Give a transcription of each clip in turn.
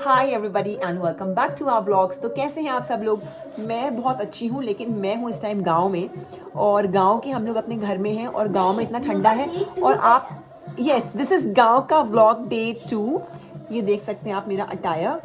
Hi everybody and welcome back to our vlogs. तो कैसे हैं आप सब लोग? मैं बहुत अच्छी हूँ, लेकिन मैं हूँ इस टाइम गांव में, और गांव के हम लोग अपने घर में हैं और गांव में इतना ठंडा है। और आप दिस इज गांव का व्लॉग डे 2। ये देख सकते हैं आप मेरा अटायर,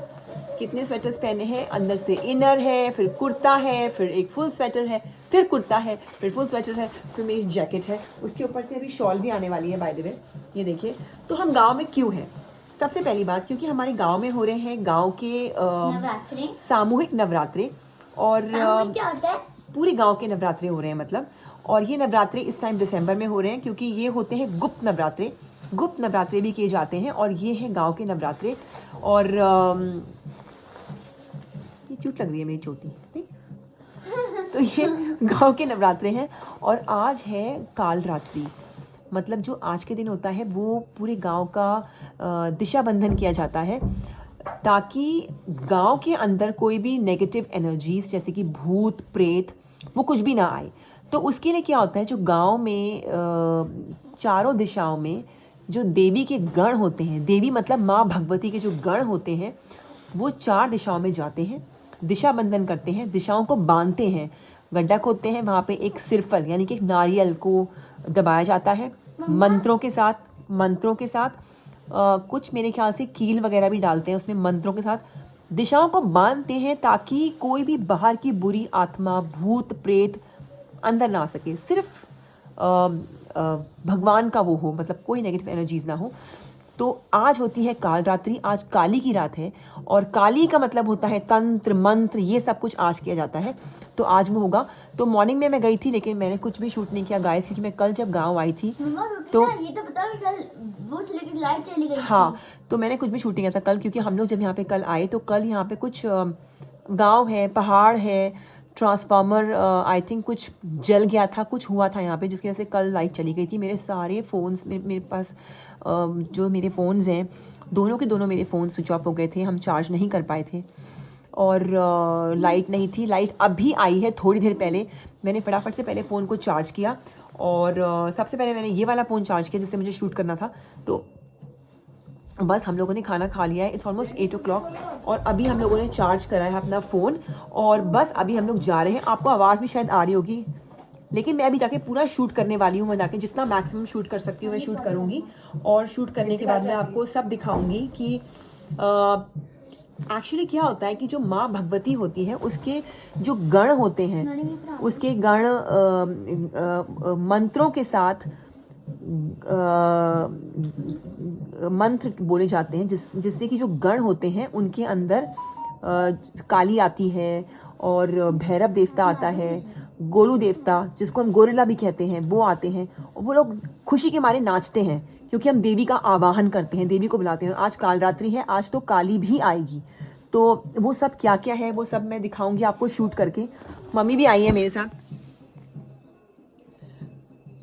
कितने स्वेटर्स पहने हैं। अंदर से इनर है, फिर कुर्ता है, फिर एक फुल स्वेटर है, फिर कुर्ता है, फिर फुल स्वेटर है, फिर मेरी जैकेट है, उसके ऊपर से अभी शॉल भी आने वाली है बाय द वे। ये देखिए। तो हम गांव में क्यों हैं? सबसे पहली बात, क्योंकि हमारे गांव में हो रहे हैं गांव के सामूहिक नवरात्रे। और क्या होता है? पूरे गांव के नवरात्रे हो रहे हैं मतलब। और ये नवरात्रे इस टाइम दिसंबर में हो रहे हैं, क्योंकि ये होते हैं गुप्त नवरात्रे। गुप्त नवरात्रे भी किए जाते हैं, और ये है गांव के नवरात्रे। और ये क्यूट लग रही है मेरी चोटी, ठीक। तो ये गांव के नवरात्रे हैं, और आज है काल रात्रि। मतलब जो आज के दिन होता है वो पूरे गांव का दिशा बंधन किया जाता है, ताकि गांव के अंदर कोई भी नेगेटिव एनर्जीज जैसे कि भूत प्रेत वो कुछ भी ना आए। तो उसके लिए क्या होता है, जो गांव में चारों दिशाओं में जो देवी के गण होते हैं, देवी मतलब माँ भगवती के जो गण होते हैं, वो 4 दिशाओं में जाते हैं, दिशा बंधन करते हैं, दिशाओं को बांधते हैं, गड्ढा खोदते हैं, वहाँ पे एक सिरफल यानी कि एक नारियल को दबाया जाता है मंत्रों के साथ। कुछ मेरे ख्याल से कील वगैरह भी डालते हैं उसमें, मंत्रों के साथ दिशाओं को बांधते हैं, ताकि कोई भी बाहर की बुरी आत्मा भूत प्रेत अंदर ना आ सके। सिर्फ भगवान का वो हो, मतलब कोई नेगेटिव एनर्जीज ना हो। तो आज होती है काल रात्रि, आज काली की रात है, और काली का मतलब होता है तंत्र मंत्र, ये सब कुछ आज किया जाता है। तो आज वो होगा। तो मॉर्निंग में मैं गई थी, लेकिन मैंने कुछ भी शूट नहीं किया गाइस, क्योंकि मैं कल जब गांव आई थी तो ये तो बताओ कि कल वो चली गई, लाइट चली गई। हाँ, तो मैंने कुछ भी शूट नहीं किया था कल, क्योंकि हम लोग जब यहाँ पे कल आए तो कल यहाँ पे कुछ गांव है, पहाड़ है, ट्रांसफार्मर आई थिंक कुछ जल गया था, कुछ हुआ था यहाँ पे, जिसकी वजह से कल लाइट चली गई थी। मेरे सारे फ़ोन्स मेरे पास जो मेरे फ़ोन्स हैं, दोनों के दोनों मेरे फ़ोन स्विच ऑफ हो गए थे, हम चार्ज नहीं कर पाए थे, और लाइट नहीं थी। लाइट अभी आई है थोड़ी देर पहले। मैंने फटाफट से पहले फ़ोन को चार्ज किया, और सबसे पहले मैंने ये वाला फ़ोन चार्ज किया जिससे मुझे शूट करना था। तो बस हम लोगों ने खाना खा लिया है, इट्स ऑलमोस्ट 8 o'clock, और अभी हम लोगों ने चार्ज करा है अपना फ़ोन, और बस अभी हम लोग जा रहे हैं। आपको आवाज़ भी शायद आ रही होगी, लेकिन मैं अभी जाके पूरा शूट करने वाली हूँ। मैं जाके जितना मैक्सिमम शूट कर सकती हूँ मैं शूट करूँगी, और शूट करने के बाद मैं आपको सब दिखाऊँगी कि एक्चुअली क्या होता है कि जो माँ भगवती होती है उसके जो गण होते हैं, उसके गण मंत्रों के साथ मंत्र बोले जाते हैं, जिससे कि जो गण होते हैं उनके अंदर काली आती है, और भैरव देवता आता है, गोलू देवता जिसको हम गोरिल्ला भी कहते हैं वो आते हैं, और वो लोग खुशी के मारे नाचते हैं, क्योंकि हम देवी का आवाहन करते हैं, देवी को बुलाते हैं। आज काल रात्रि है, आज तो काली भी आएगी। तो वो सब क्या क्या है वो सब मैं दिखाऊंगी आपको शूट करके। मम्मी भी आई है मेरे साथ,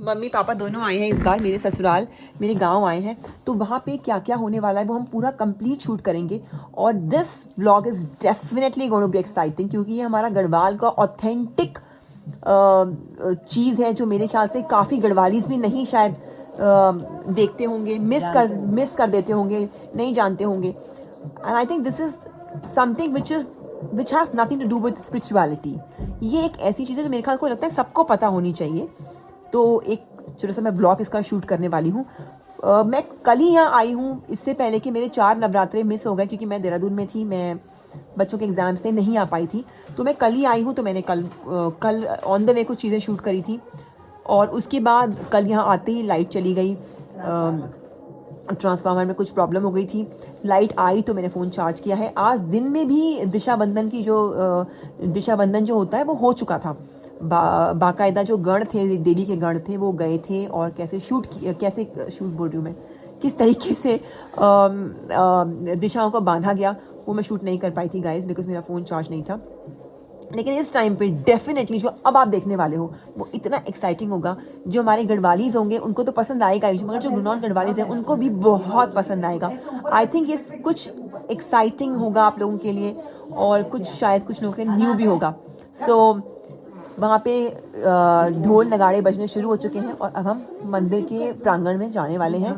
मम्मी पापा दोनों आए हैं इस बार मेरे ससुराल, मेरे गांव आए हैं। तो वहाँ पे क्या क्या होने वाला है वो हम पूरा कंप्लीट शूट करेंगे, और this vlog is definitely going to be exciting, क्योंकि ये हमारा गढ़वाल का ऑथेंटिक चीज़ है, जो मेरे ख्याल से काफ़ी गढ़वालीज भी नहीं शायद देखते होंगे, मिस कर देते होंगे, नहीं जानते होंगे। And I think this is something which has nothing to do with spirituality. ये एक ऐसी चीज़ है जो मेरे ख्याल को लगता है सबको पता होनी चाहिए। तो एक छोटा सा मैं ब्लॉग इसका शूट करने वाली हूँ। मैं कल ही यहाँ आई हूँ, इससे पहले कि मेरे 4 नवरात्रे मिस हो गए, क्योंकि मैं देहरादून में थी, मैं बच्चों के एग्ज़ाम्स थे, नहीं आ पाई थी। तो मैं कल ही आई हूँ, तो मैंने कल ऑन द वे कुछ चीज़ें शूट करी थी, और उसके बाद कल यहाँ आते ही लाइट चली गई, ट्रांसफार्मर में कुछ प्रॉब्लम हो गई थी, लाइट आई तो मैंने फ़ोन चार्ज किया है। आज दिन में भी दिशा बंधन जो होता है वो हो चुका था। बाकायदा जो गण थे, देवी के गण थे, वो गए थे, और कैसे शूट बोल रही हूँ मैं, किस तरीके से दिशाओं को बांधा गया वो मैं शूट नहीं कर पाई थी गाइस, बिकॉज मेरा फ़ोन चार्ज नहीं था। लेकिन इस टाइम पे डेफिनेटली जो अब आप देखने वाले हो वो इतना एक्साइटिंग होगा। जो हमारे गढ़वालीज होंगे उनको तो पसंद आएगा ही, मगर जो नॉन गढ़वालीज हैं उनको भी बहुत पसंद आएगा। आई थिंक ये कुछ एक्साइटिंग होगा आप लोगों के लिए, और कुछ शायद कुछ लोगों के न्यू भी होगा। सो वहाँ पे ढोल नगाड़े बजने शुरू हो चुके हैं और अब हम मंदिर के प्रांगण में जाने वाले हैं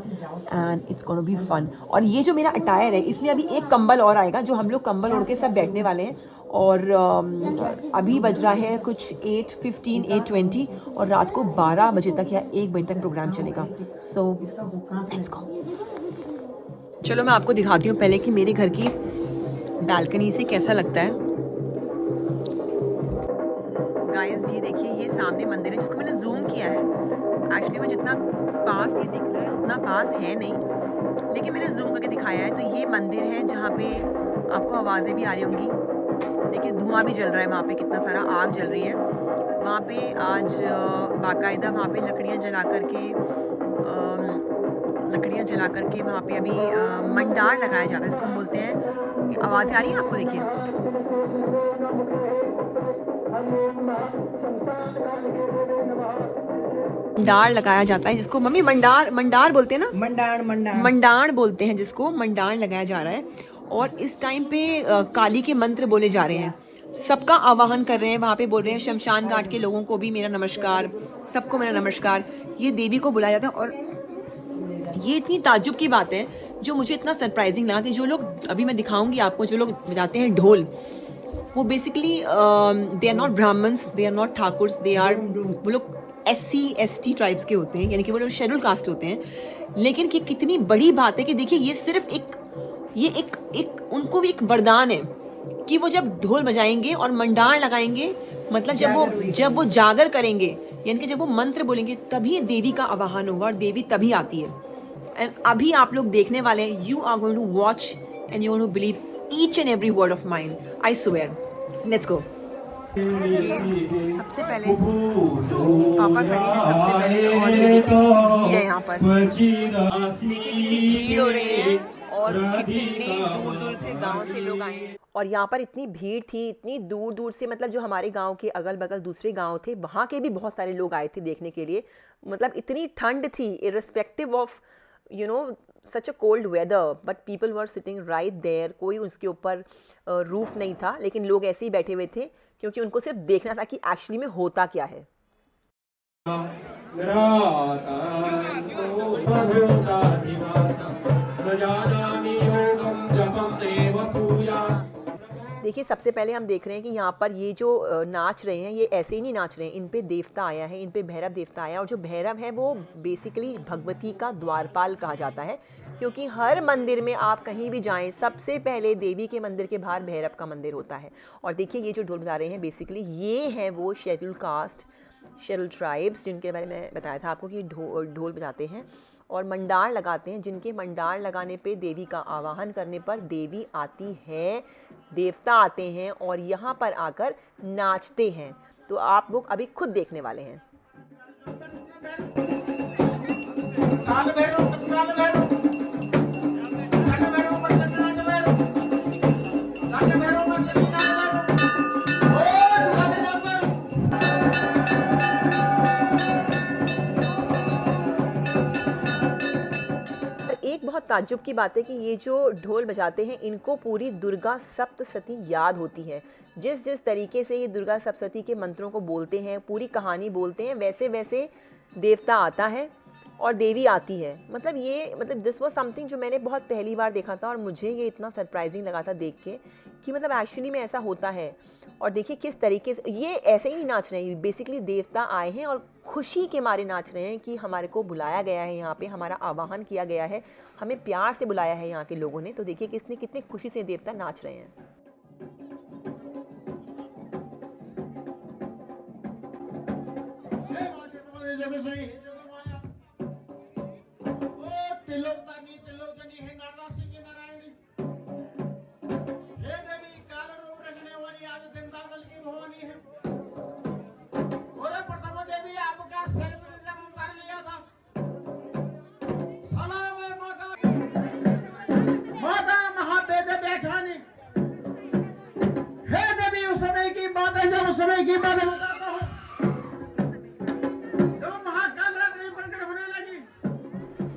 and it's gonna be fun. और ये जो मेरा अटायर है इसमें अभी एक कंबल और आएगा जो हम लोग कंबल ओढ़ के सब बैठने वाले हैं। और अभी बज रहा है कुछ 8:15 8:20 और रात को 12 बजे तक या 1 बजे तक प्रोग्राम चलेगा। So let's go. चलो मैं आपको दिखाती हूँ पहले कि मेरे घर की बालकनी से कैसा लगता है। गाइस ये देखिए, ये सामने मंदिर है जिसको मैंने जूम किया है। एक्चुअली में जितना पास ये दिख रहा है उतना पास है नहीं, लेकिन मैंने जूम करके दिखाया है। तो ये मंदिर है जहाँ पे आपको आवाज़ें भी आ रही होंगी। देखिए धुआं भी जल रहा है वहाँ पे, कितना सारा आग जल रही है वहाँ पे। आज बाकायदा वहाँ पे लकड़ियाँ जला करके वहाँ पे अभी मंडार लगाया जाता है, इसको हम बोलते हैं। आवाज़ें आ रही है आपको, देखिए। मंडार लगाया जाता है जिसको मम्मी मंडार बोलते हैं ना। मंडार बोलते हैं जिसको, मंडार लगाया जा रहा है। और इस टाइम पे काली के मंत्र बोले जा रहे हैं, सबका आवाहन कर रहे हैं वहाँ पे। बोल रहे हैं शमशान घाट के लोगों को भी मेरा नमस्कार, सबको मेरा नमस्कार। ये देवी को बुलाया जाता है। और ये इतनी ताज्जुब की बात है जो मुझे इतना सरप्राइजिंग लगा कि जो लोग अभी मैं दिखाऊंगी आपको, जो लोग बजाते हैं ढोल, वो basically they are not Brahmans, they are not Thakurs, वो लोग SC ST ट्राइब्स के होते हैं, यानी कि वो लोग शेड्यूल कास्ट होते हैं। लेकिन कि कितनी बड़ी बात है कि देखिए ये सिर्फ एक उनको भी एक वरदान है कि वो जब ढोल बजाएंगे और मंडार लगाएंगे, मतलब जब वो जागर करेंगे, यानी कि जब वो मंत्र बोलेंगे तभी देवी का आवाहन होगा और देवी तभी आती है। एंड अभी आप लोग देखने वाले हैं, you are going to watch and you going to believe each and every word of mine, I swear. Let's go. सबसे पहले पापा खड़े हैं सबसे पहले, और ये देखिए कितनी भीड़ है यहाँ पर। देखिए कितनी भीड़ हो रही है और कितने दूर दूर से गांव से लोग आए हैं। और यहाँ पर इतनी भीड़ थी, इतनी दूर दूर से, मतलब जो हमारे गांव के अगल बगल दूसरे गांव थे वहाँ के भी बहुत सारे लोग आए थे देखने के लिए। मतलब इतनी ठंड थी, irrespective of such a cold weather, but people were sitting right there. कोई उसके ऊपर रूफ नहीं था, लेकिन लोग ऐसे ही बैठे हुए थे क्योंकि उनको सिर्फ देखना था कि एक्चुअली में होता क्या है। देखिए सबसे पहले हम देख रहे हैं कि यहाँ पर ये जो नाच रहे हैं, ये ऐसे ही नहीं नाच रहे हैं, इन पे देवता आया है, इन पे भैरव देवता आया है। और जो भैरव है वो बेसिकली भगवती का द्वारपाल कहा जाता है, क्योंकि हर मंदिर में आप कहीं भी जाएं सबसे पहले देवी के मंदिर के बाहर भैरव का मंदिर होता है। और देखिए ये जो ढोल बजा रहे हैं बेसिकली ये हैं वो शेड्यूल कास्ट, शेड्यूल ट्राइब्स, जिनके बारे में बताया था आपको कि ढोल बजाते हैं और मंडार लगाते हैं, जिनके मंडार लगाने पे देवी का आवाहन करने पर देवी आती है, देवता आते हैं और यहाँ पर आकर नाचते हैं। तो आप लोग अभी खुद देखने वाले हैं। एक बहुत ताज्जुब की बात है कि ये जो ढोल बजाते हैं इनको पूरी दुर्गा सप्तशती याद होती है। जिस तरीके से ये दुर्गा सप्तशती के मंत्रों को बोलते हैं, पूरी कहानी बोलते हैं, वैसे वैसे देवता आता है और देवी आती है। मतलब दिस वाज समथिंग जो मैंने बहुत पहली बार देखा था और मुझे ये इतना सरप्राइजिंग लगा था देख के कि मतलब एक्चुअली में ऐसा होता है। और देखिए किस तरीके से ये ऐसे ही नहीं नाच रहे हैं, बेसिकली देवता आए हैं और खुशी के मारे नाच रहे हैं कि हमारे को बुलाया गया है, यहाँ पे हमारा आवाहन किया गया है, हमें प्यार से बुलाया है यहाँ के लोगों ने। तो देखिए कितने खुशी से देवता नाच रहे हैं।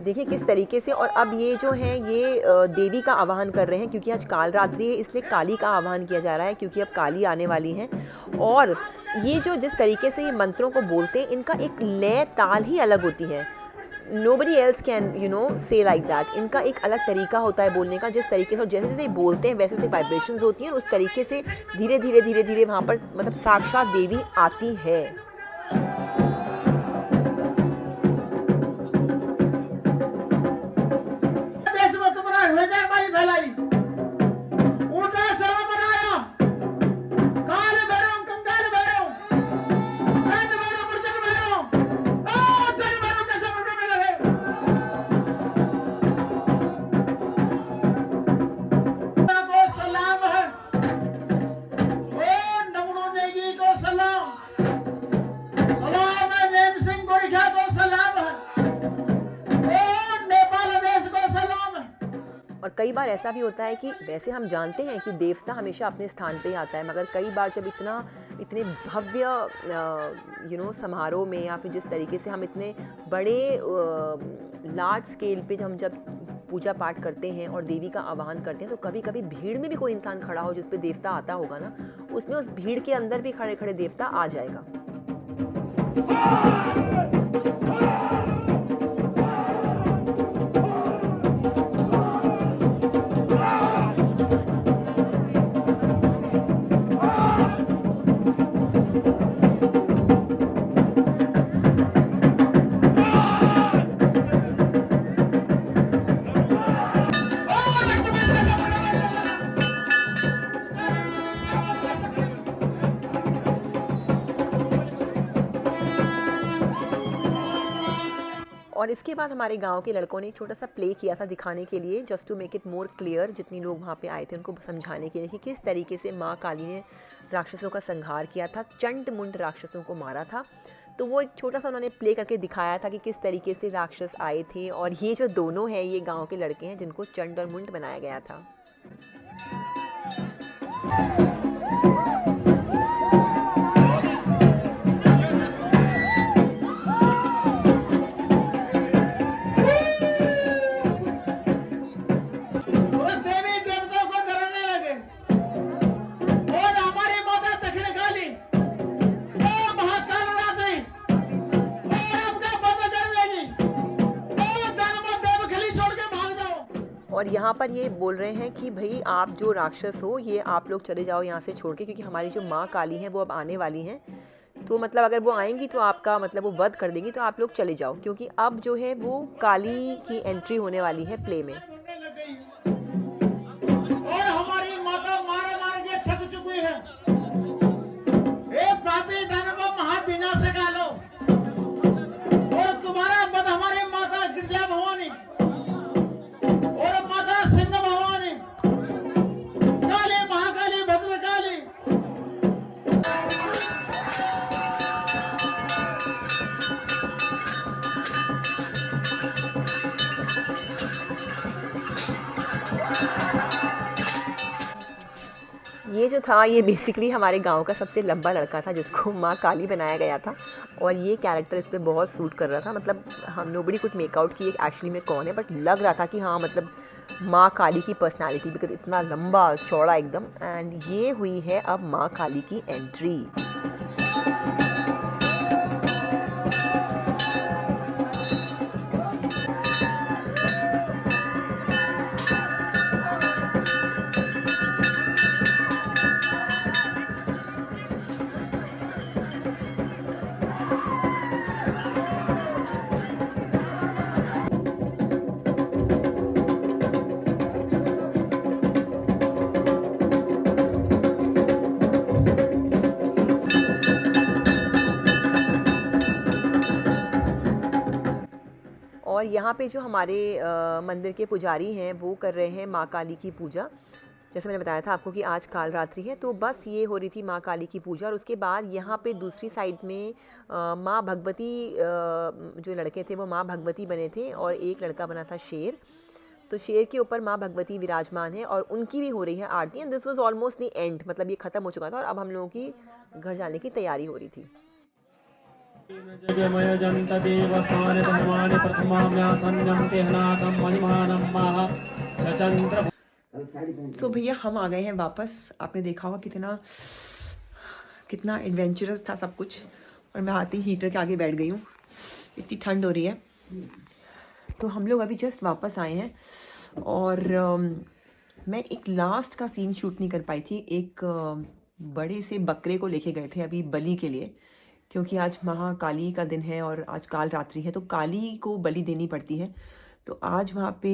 देखिए किस तरीके से। और अब ये जो है ये देवी का आवाहन कर रहे हैं क्योंकि आज काल रात्रि है, इसलिए काली का आवाहन किया जा रहा है क्योंकि अब काली आने वाली हैं। और ये जो जिस तरीके से ये मंत्रों को बोलते हैं, इनका एक लय ताल ही अलग होती है। Nobody else can say like that। इनका एक अलग तरीका होता है बोलने का, जिस तरीके से जैसे जैसे बोलते हैं वैसे वैसे वाइब्रेशंस होती हैं, और उस तरीके से धीरे धीरे धीरे धीरे वहाँ पर मतलब साक्षात देवी आती है। और कई बार ऐसा भी होता है कि वैसे हम जानते हैं कि देवता हमेशा अपने स्थान पे ही आता है, मगर कई बार जब इतने भव्य समारोह में या फिर जिस तरीके से हम इतने बड़े लार्ज स्केल पे हम जब पूजा पाठ करते हैं और देवी का आवाहन करते हैं, तो कभी कभी भीड़ में भी कोई इंसान खड़ा हो जिस पे देवता आता होगा ना, उसमें उस भीड़ के अंदर भी खड़े खड़े देवता आ जाएगा। और इसके बाद हमारे गांव के लड़कों ने एक छोटा सा प्ले किया था दिखाने के लिए, just to make it more clear, जितनी लोग वहाँ पे आए थे उनको समझाने के लिए कि किस तरीके से माँ काली ने राक्षसों का संहार किया था, चंड मुंड राक्षसों को मारा था। तो वो एक छोटा सा उन्होंने प्ले करके दिखाया था कि किस तरीके से राक्षस आए थे। और ये जो दोनों हैं ये गाँव के लड़के हैं जिनको चंड और मुंड बनाया गया था। और यहाँ पर ये बोल रहे हैं कि भाई आप जो राक्षस हो ये आप लोग चले जाओ यहाँ से छोड़ के, क्योंकि हमारी जो माँ काली हैं वो अब आने वाली हैं। तो मतलब अगर वो आएंगी तो आपका मतलब वो वध कर देंगी, तो आप लोग चले जाओ, क्योंकि अब जो है वो काली की एंट्री होने वाली है प्ले में। और हमारी माता मार के थक चुकी है। एक पापी दानव महाविनाश का लो, और तुम्हारा वध हमारी माता गिरजा भवानी और माता सिंह भवानी, काली महाकाली भद्रकाली। ये जो था ये बेसिकली हमारे गांव का सबसे लंबा लड़का था जिसको माँ काली बनाया गया था, और ये कैरेक्टर इस पे बहुत सूट कर रहा था। मतलब हम नोबडी कुड मेक आउट कि एक्चुअली में कौन है, बट लग रहा था कि हाँ मतलब माँ काली की पर्सनालिटी, बिकॉज इतना लंबा चौड़ा एकदम। एंड ये हुई है अब माँ काली की एंट्री। और यहाँ पे जो हमारे मंदिर के पुजारी हैं वो कर रहे हैं माँ काली की पूजा। जैसे मैंने बताया था आपको कि आज काल रात्रि है, तो बस ये हो रही थी माँ काली की पूजा। और उसके बाद यहाँ पे दूसरी साइड में माँ भगवती, जो लड़के थे वो माँ भगवती बने थे, और एक लड़का बना था शेर। तो शेर के ऊपर माँ भगवती विराजमान है और उनकी भी हो रही है आरती। And this was almost the end, मतलब ये ख़त्म हो चुका था और अब हम लोगों की घर जाने की तैयारी हो रही थी। जगमय जंत देवस्थान धर्माणि प्रथमाम्या संयम तेहनाकं मणिमानं महा चचंद्र। सो भैया हम आ गए हैं वापस। आपने देखा होगा कितना एडवेंचरस था सब कुछ। और मैं आते ही हीटर के आगे बैठ गई हूँ, इतनी ठंड हो रही है। तो हम लोग अभी जस्ट वापस आए हैं और मैं एक लास्ट का सीन शूट नहीं कर पाई थी। एक बड़े से बकरे को लेके गए थे अभी बलि के लिए, क्योंकि आज महाकाली का दिन है और आज काल रात्रि है, तो काली को बलि देनी पड़ती है। तो आज वहाँ पे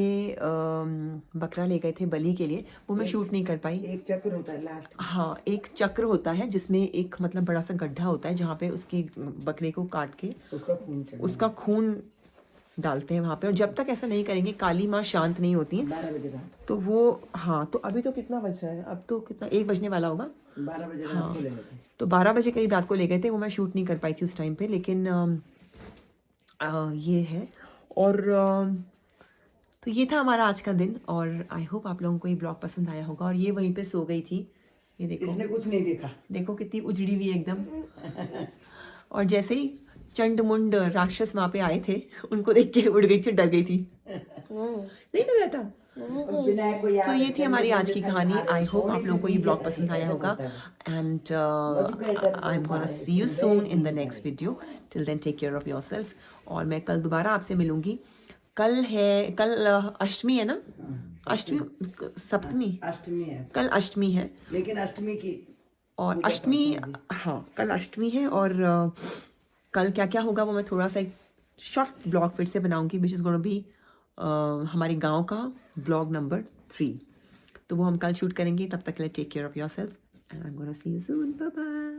बकरा ले गए थे बलि के लिए, वो मैं शूट नहीं कर पाई। एक चक्र होता है लास्ट। हाँ, एक चक्र होता है जिसमें एक मतलब बड़ा सा गड्ढा होता है जहाँ पे उसकी बकरे को काट के उसका खून डालते हैं वहाँ पे। और जब तक ऐसा नहीं करेंगे काली माँ शांत नहीं होती है। 12 बजे रात। तो वो हाँ, तो अभी तो कितना बज रहा है, अब तो कितना 1 बजने वाला होगा। 12 बजे रात को ले गए थे। तो 12 बजे करीब रात को ले गए थे, वो मैं शूट नहीं कर पाई थी उस टाइम पे। लेकिन ये है। और तो ये था हमारा आज का दिन। और आई होप आप लोगों को ये ब्लॉग पसंद आया होगा। और ये वहीं पे सो गई थी, ये देखो, इसने कुछ नहीं देखा। देखो कितनी उजड़ी हुई एकदम। और जैसे ही चंड मुंड राक्षस वहाँ पे आए थे, उनको देख के उड़ गई थी, डर गई थी। नहीं डर रहा था। विनायक को याद तो ये थी हमारी आज की जैसा कहानी। भारत आई होप आप सोने लोगों को ये की ब्लॉग जगह पसंद आया ऐसा होगा। होता है। And I'm I am gonna see you soon in the next video. Till then take care of yourself. और मैं कल दोबारा आपसे मिलूंगी। कल अष्टमी है ना? अष्टमी सप्तमी, अष्टमी है, कल अष्टमी है। लेकिन अष्टमी की और अष्टमी, हाँ कल अष्टमी है। और कल क्या क्या होगा वो मैं थोड़ा सा एक शॉर्ट ब्लॉग फिर से बनाऊंगी, विच इज़ गोना बी हमारे गांव का ब्लॉग नंबर 3। तो वो हम कल शूट करेंगे। तब तक के लिए take care of yourself and I am gonna see you soon. Bye bye.